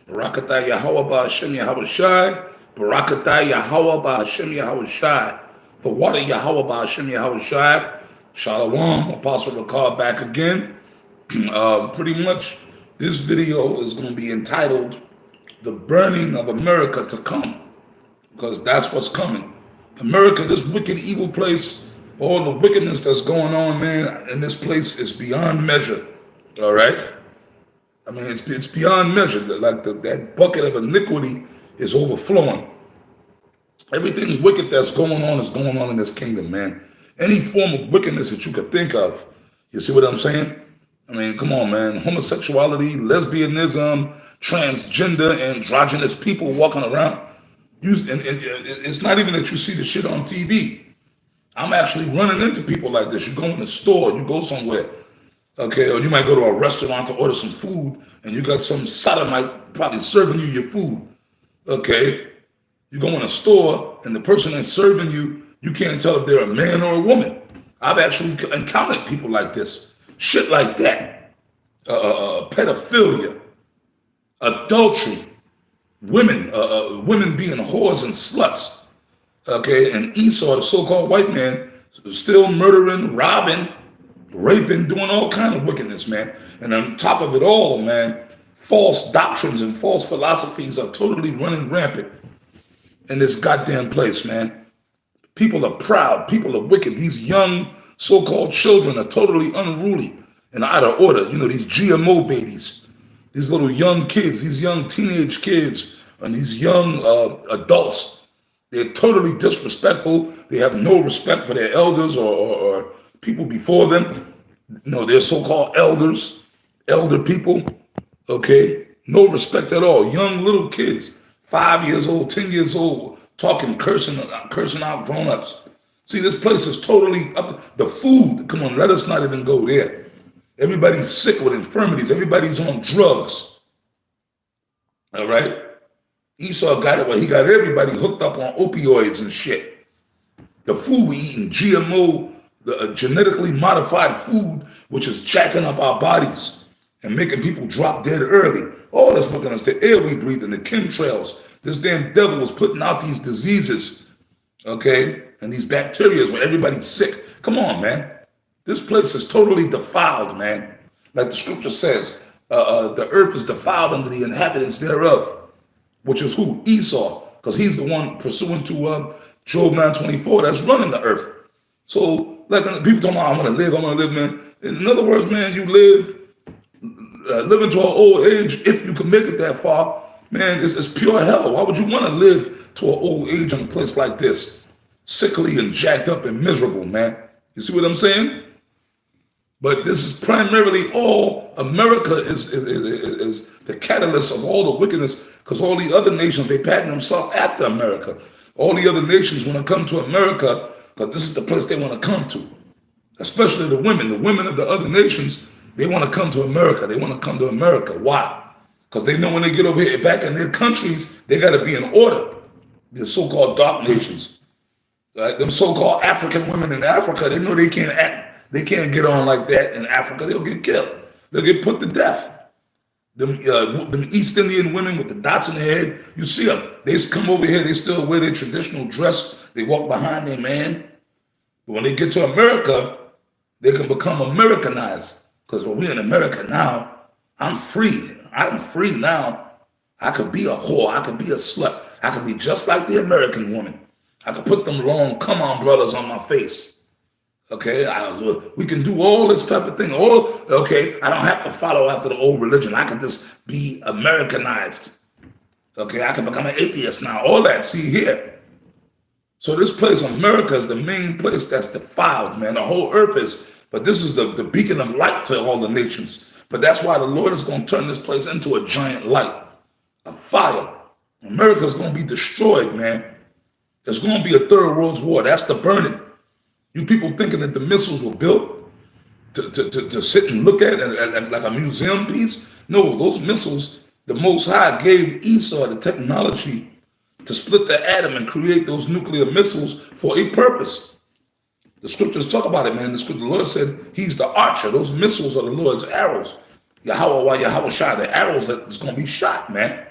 Barakatah Yahweh Ba'Hashem Yahweh Shai. Barakatah Yahweh Ba'Hashem Yahweh Shai. For water Yahweh Ba'Hashem Yahweh Shai. Shalom, Apostle Ricard back again. Pretty much, this video is going to be entitled The Burning of America to Come, because that's what's coming. America, this wicked, evil place, all the wickedness that's going on, man, in this place is beyond measure. All right? I mean, it's beyond measure. Like that bucket of iniquity is overflowing. Everything wicked that's going on is going on in this kingdom, man. Any form of wickedness that you could think of. You see what I'm saying? I mean, come on, man. Homosexuality, lesbianism, transgender, androgynous people walking around. It's not even that you see the shit on TV. I'm actually running into people like this. You go in the store, you go somewhere, okay, or you might go to a restaurant to order some food, and you got some sodomite probably serving you your food, okay? You go in a store, and the person that's serving you, you can't tell if they're a man or a woman. I've actually encountered people like this. Shit like that. Pedophilia, adultery, women being whores and sluts. Okay, and Esau, the so-called white man, still murdering, robbing, raping, doing all kind of wickedness, man. And on top of it all, man, false doctrines and false philosophies are totally running rampant in this goddamn place, man. People are proud. People are wicked. These young so-called children are totally unruly and out of order. You know, these GMO babies, these little young kids, these young teenage kids, and these young adults, they're totally disrespectful. They have no respect for their elders or people before them. You know, they're so-called elders, elder people, okay? No respect at all. Young little kids, 5 years old, 10 years old, talking, cursing out grown-ups. See, this place is totally up. The food, come on, let us not even go there. Everybody's sick with infirmities. Everybody's on drugs. All right? Esau got it where he got everybody hooked up on opioids and shit. The food we eating, GMO, the genetically modified food, which is jacking up our bodies and making people drop dead early. All this wickedness, the air we breathe in, the chemtrails. This damn devil was putting out these diseases, okay, and these bacteria where everybody's sick. Come on, man. This place is totally defiled, man. Like the scripture says, the earth is defiled under the inhabitants thereof, which is who? Esau, because he's the one pursuant to Job 9:24 that's running the earth. So, like people talking about, I'm going to live, man. In other words, man, you live into an old age, if you can make it that far, man, it's pure hell. Why would you want to live to an old age in a place like this? Sickly and jacked up and miserable, man. You see what I'm saying? But this is primarily all, America is the catalyst of all the wickedness, because all the other nations, they pattern themselves after America. All the other nations want to come to America because this is the place they want to come to. Especially the women. The women of the other nations, they want to come to America. They want to come to America. Why? Because they know when they get over here, back in their countries, they got to be in order. The so-called dark nations. Right? Them so-called African women in Africa, they know they can't act. They can't get on like that in Africa. They'll get killed. They'll get put to death. Them East Indian women with the dots in their head, you see them. They come over here, they still wear their traditional dress. They walk behind their man. But when they get to America, they can become Americanized. Because when we're in America now, I'm free. I'm free now. I could be a whore. I could be a slut. I could be just like the American woman. I could put them long come on brothers on my face. Okay, we can do all this type of thing. Okay, I don't have to follow after the old religion. I can just be Americanized. Okay, I can become an atheist now. All that, see here. So this place, America, is the main place that's defiled, man. The whole earth is. But this is the beacon of light to all the nations. But that's why the Lord is going to turn this place into a giant light, a fire. America's going to be destroyed, man. There's going to be a third world war. That's the burning. You people thinking that the missiles were built to sit and look at like a museum piece? No, those missiles, the Most High gave Esau the technology to split the atom and create those nuclear missiles for a purpose. The scriptures talk about it, man. The Lord said he's the archer. Those missiles are the Lord's arrows. Yahweh Shai, the arrows that's going to be shot, man.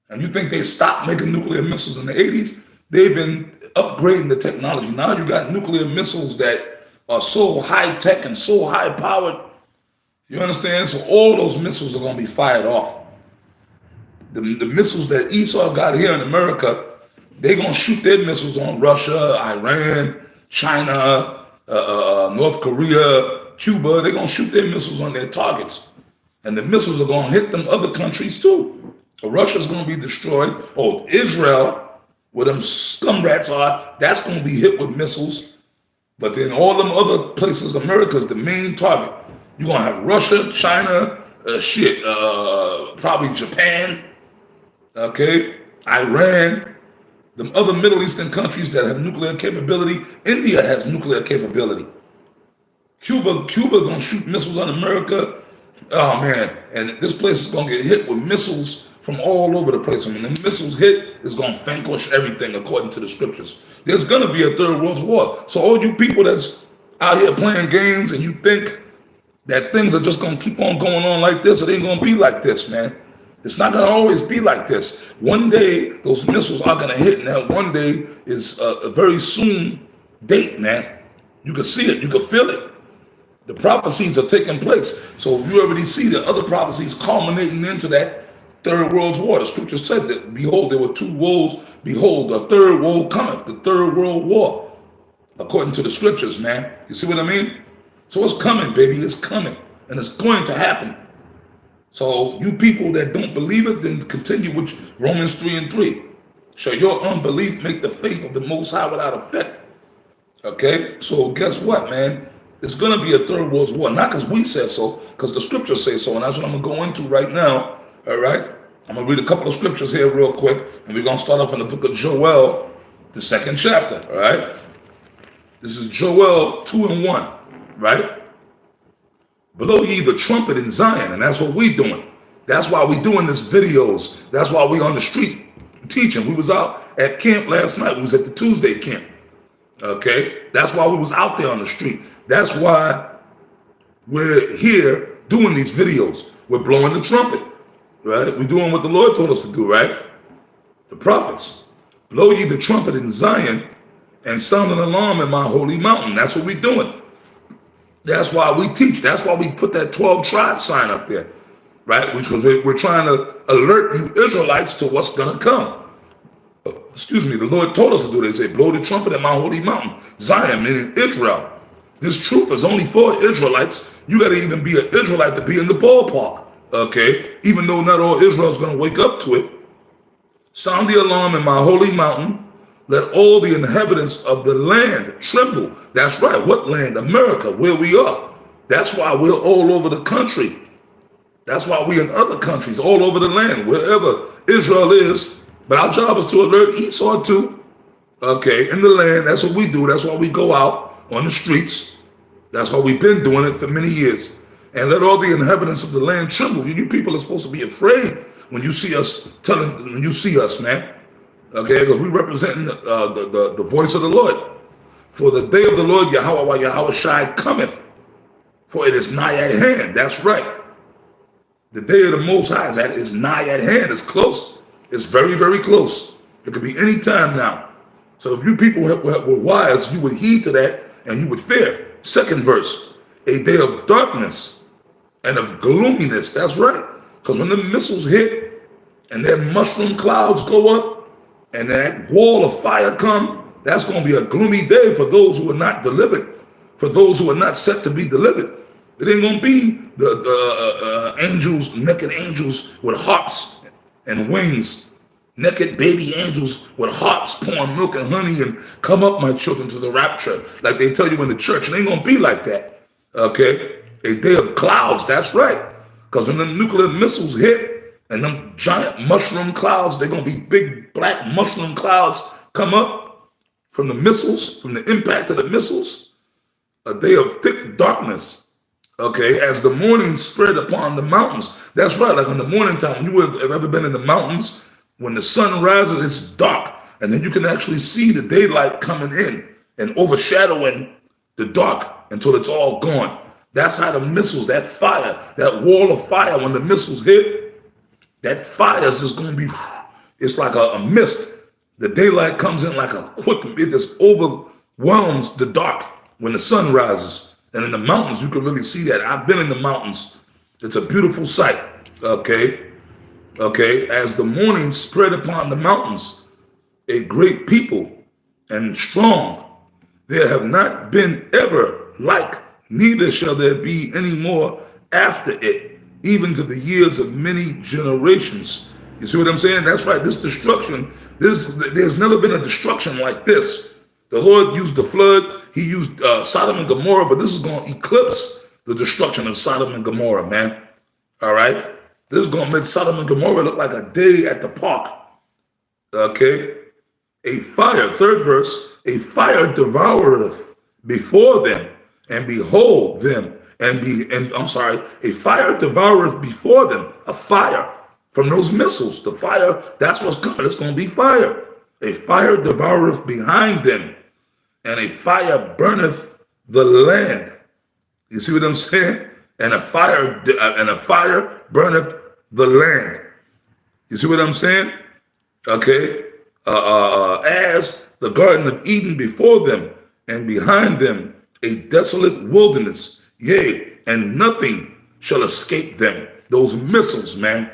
And you think they stopped making nuclear missiles in the 80s? They've been upgrading the technology. Now you got nuclear missiles that are so high tech and so high powered. You understand? So all those missiles are going to be fired off. The missiles that Esau got here in America, they're going to shoot their missiles on Russia, Iran, China, North Korea, Cuba. They're going to shoot their missiles on their targets. And the missiles are going to hit them other countries too. So Russia's going to be destroyed. Oh, Israel, where them scum rats are, that's going to be hit with missiles. But then all them other places, America's the main target. You're going to have Russia, China, probably Japan, okay, Iran, them other Middle Eastern countries that have nuclear capability. India has nuclear capability. Cuba going to shoot missiles on America. Oh, man, and this place is going to get hit with missiles from all over the place. I mean, the missiles hit is going to vanquish everything according to the scriptures. There's going to be a third world war. So all you people that's out here playing games and you think that things are just going to keep on going on like this, it ain't going to be like this, man. It's not going to always be like this. One day, those missiles are going to hit, and that one day is a very soon date, man. You can see it. You can feel it. The prophecies are taking place. So you already see the other prophecies culminating into that third world war. The scripture said that, behold, there were two woes. Behold, a third woe cometh, the third world war, according to the scriptures, man. You see what I mean? So it's coming, baby. It's coming. And it's going to happen. So you people that don't believe it, then continue with Romans 3:3. Shall your unbelief make the faith of the Most High without effect? Okay? So guess what, man? It's going to be a third world war. Not because we said so, because the scriptures say so. And that's what I'm going to go into right now. All right? I'm going to read a couple of scriptures here real quick. And we're going to start off in the book of Joel, the 2nd chapter. All right? This is Joel 2:1. Right? Blow ye the trumpet in Zion. And that's what we doing. That's why we doing this videos. That's why we on the street teaching. We was out at camp last night. We was at the Tuesday camp. Okay? That's why we was out there on the street. That's why we're here doing these videos. We're blowing the trumpet. Right? We're doing what the Lord told us to do, right? The prophets. Blow ye the trumpet in Zion and sound an alarm in my holy mountain. That's what we're doing. That's why we teach. That's why we put that 12 tribe sign up there, right? Because we're trying to alert you Israelites to what's going to come. Excuse me, the Lord told us to do this. He said, blow the trumpet in my holy mountain. Zion, meaning Israel. This truth is only for Israelites. You got to even be an Israelite to be in the ballpark, okay? Even though not all Israel is going to wake up to it. Sound the alarm in my holy mountain. Let all the inhabitants of the land tremble. That's right. What land? America, where we are. That's why we're all over the country. That's why we're in other countries, all over the land, wherever Israel is. But our job is to alert Esau too. Okay, in the land. That's what we do. That's why we go out on the streets. That's why we've been doing it for many years. And let all the inhabitants of the land tremble. You people are supposed to be afraid when you see us man. Okay, because we representing the voice of the Lord. For the day of the Lord, Yahweh Shai cometh, for it is nigh at hand. That's right. The day of the Most High is nigh at hand. It's close. It's very, very close. It could be any time now. So if you people were wise, you would heed to that and you would fear. Second verse, a day of darkness and of gloominess. That's right. Because when the missiles hit and then mushroom clouds go up, and that wall of fire come, that's going to be a gloomy day for those who are not delivered, for those who are not set to be delivered. It ain't going to be the angels, naked angels with harps and wings, naked baby angels with harps pouring milk and honey and come up, my children, to the rapture, like they tell you in the church. It ain't going to be like that, okay? A day of clouds, that's right, because when the nuclear missiles hit, and them giant mushroom clouds, they're going to be big black mushroom clouds come up from the missiles, from the impact of the missiles. A day of thick darkness, okay, as the morning spread upon the mountains. That's right, like in the morning time, when you have ever been in the mountains, when the sun rises, it's dark. And then you can actually see the daylight coming in and overshadowing the dark until it's all gone. That's how the missiles, that fire, that wall of fire, when the missiles hit, that fire is just going to be It's like a mist. The daylight comes in like a quick, it just overwhelms the dark when the sun rises. And in the mountains, you can really see that. I've been in the mountains. It's a beautiful sight. Okay. Okay. As the morning spread upon the mountains, a great people and strong, there have not been ever like, neither shall there be any more after it, even to the years of many generations. You see what I'm saying? That's right. This destruction, there's never been a destruction like this. The Lord used the flood. He used Sodom and Gomorrah, but this is going to eclipse the destruction of Sodom and Gomorrah, man. All right? This is going to make Sodom and Gomorrah look like a day at the park. Okay? A fire, third verse, a fire devoureth before them, and behold them, a fire devoureth before them, a fire from those missiles. The fire, that's what's coming. It's going to be fire. A fire devoureth behind them, and a fire burneth the land. You see what I'm saying? And a fire burneth the land. You see what I'm saying? Okay. As the Garden of Eden before them, and behind them a desolate wilderness. Yea, and nothing shall escape them. Those missiles, man.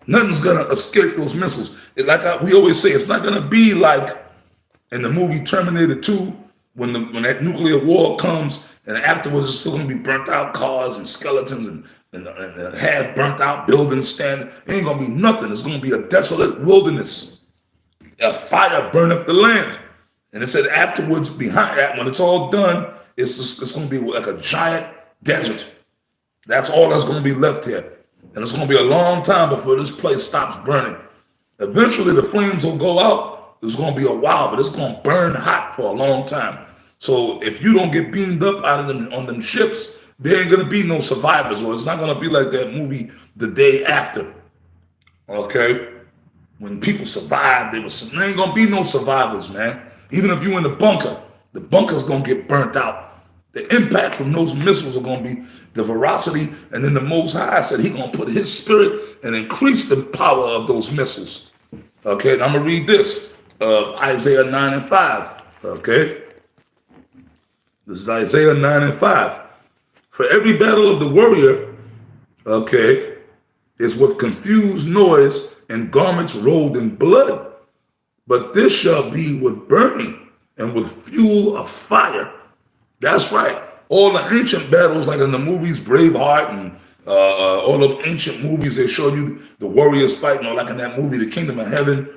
Nothing's gonna escape those missiles. We always say, it's not gonna be like in the movie Terminator 2, when that nuclear war comes, and afterwards it's still gonna be burnt out cars and skeletons and half burnt out buildings standing. It ain't gonna be nothing. It's gonna be a desolate wilderness. A fire burneth the land. And it said afterwards, behind that, when it's all done, it's gonna be like a giant desert. That's all that's gonna be left here. And it's going to be a long time before this place stops burning. Eventually, the flames will go out. It's going to be a while, but it's going to burn hot for a long time. So if you don't get beamed up out of them on them ships, there ain't going to be no survivors, or it's not going to be like that movie The Day After. Okay? When people survive, there ain't going to be no survivors, man. Even if you're in the bunker's going to get burnt out. The impact from those missiles are going to be the veracity, and then the Most High said He's going to put His spirit and increase the power of those missiles. Okay, and I'm going to read this, Isaiah 9 and 5. Okay, this is Isaiah 9 and 5. For every battle of the warrior, okay, is with confused noise and garments rolled in blood, but this shall be with burning and with fuel of fire. That's right. All the ancient battles, like in the movies Braveheart and all the ancient movies, they show you the warriors fighting, or like in that movie, The Kingdom of Heaven,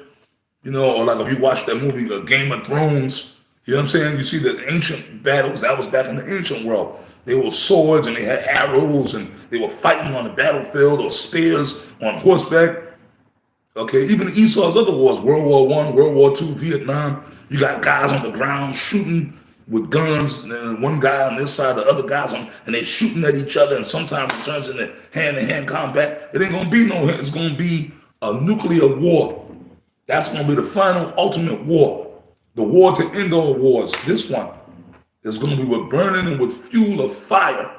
or like if you watch that movie, The Game of Thrones, you know what I'm saying? You see the ancient battles, that was back in the ancient world. They were swords and they had arrows and they were fighting on the battlefield, or spears on horseback. Okay, even Esau's other wars, World War I, World War II, Vietnam, you got guys on the ground shooting with guns, and one guy on this side, the other guys on, and they shooting at each other, and sometimes it turns into hand-to-hand combat. It ain't gonna be it's gonna be a nuclear war. That's gonna be the final ultimate war. The war to end all wars. This one is gonna be with burning and with fuel of fire.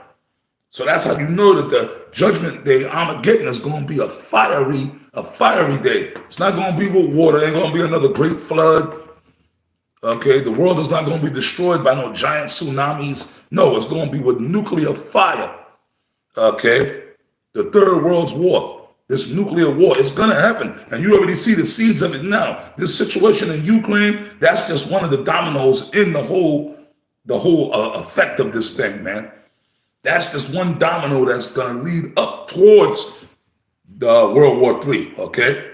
So that's how you know that the judgment day, Armageddon, is gonna be a fiery day. It's not gonna be with water, it ain't gonna be another great flood. Okay, the world is not going to be destroyed by no giant tsunamis. No, it's going to be with nuclear fire. Okay, the Third World War, this nuclear war, is going to happen. And you already see the seeds of it now. This situation in Ukraine, that's just one of the dominoes in the whole effect of this thing, man. That's just one domino that's going to lead up towards the World War III, okay?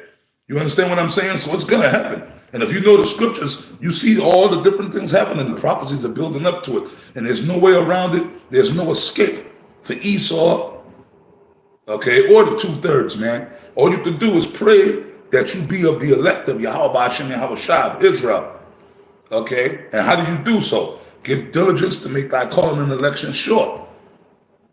You understand what I'm saying? So it's going to happen. And if you know the scriptures, you see all the different things happening. The prophecies are building up to it. And there's no way around it. There's no escape for Esau, okay, or the 2/3, man. All you can do is pray that you be of the elect of Yahweh Hashem Yahweh Shah of Israel, okay? And how do you do so? Give diligence to make thy calling and election sure.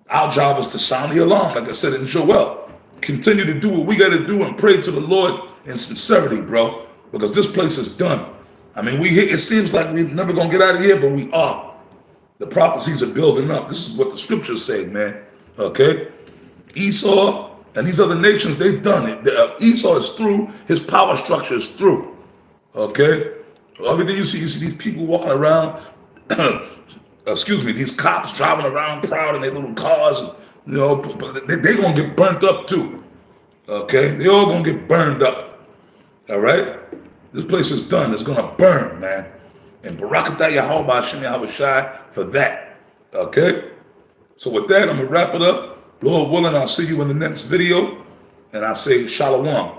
Our job is to sound the alarm, like I said in Joel. Continue to do what we got to do and pray to the Lord in sincerity, bro. Because this place is done. I mean, it seems like we're never going to get out of here, but we are. The prophecies are building up. This is what the scriptures say, man. Okay? Esau And these other nations, they've done it. Esau is through. His power structure is through. Okay? Everything you see these people walking around, excuse me, these cops driving around proud in their little cars. And, you know, they're going to get burnt up too. Okay? They all going to get burned up. All right? This place is done. It's going to burn, man. And Barakatah Yahweh Hashem Yahweh Shai for that. Okay? So with that, I'm going to wrap it up. Lord willing, I'll see you in the next video. And I say shalom.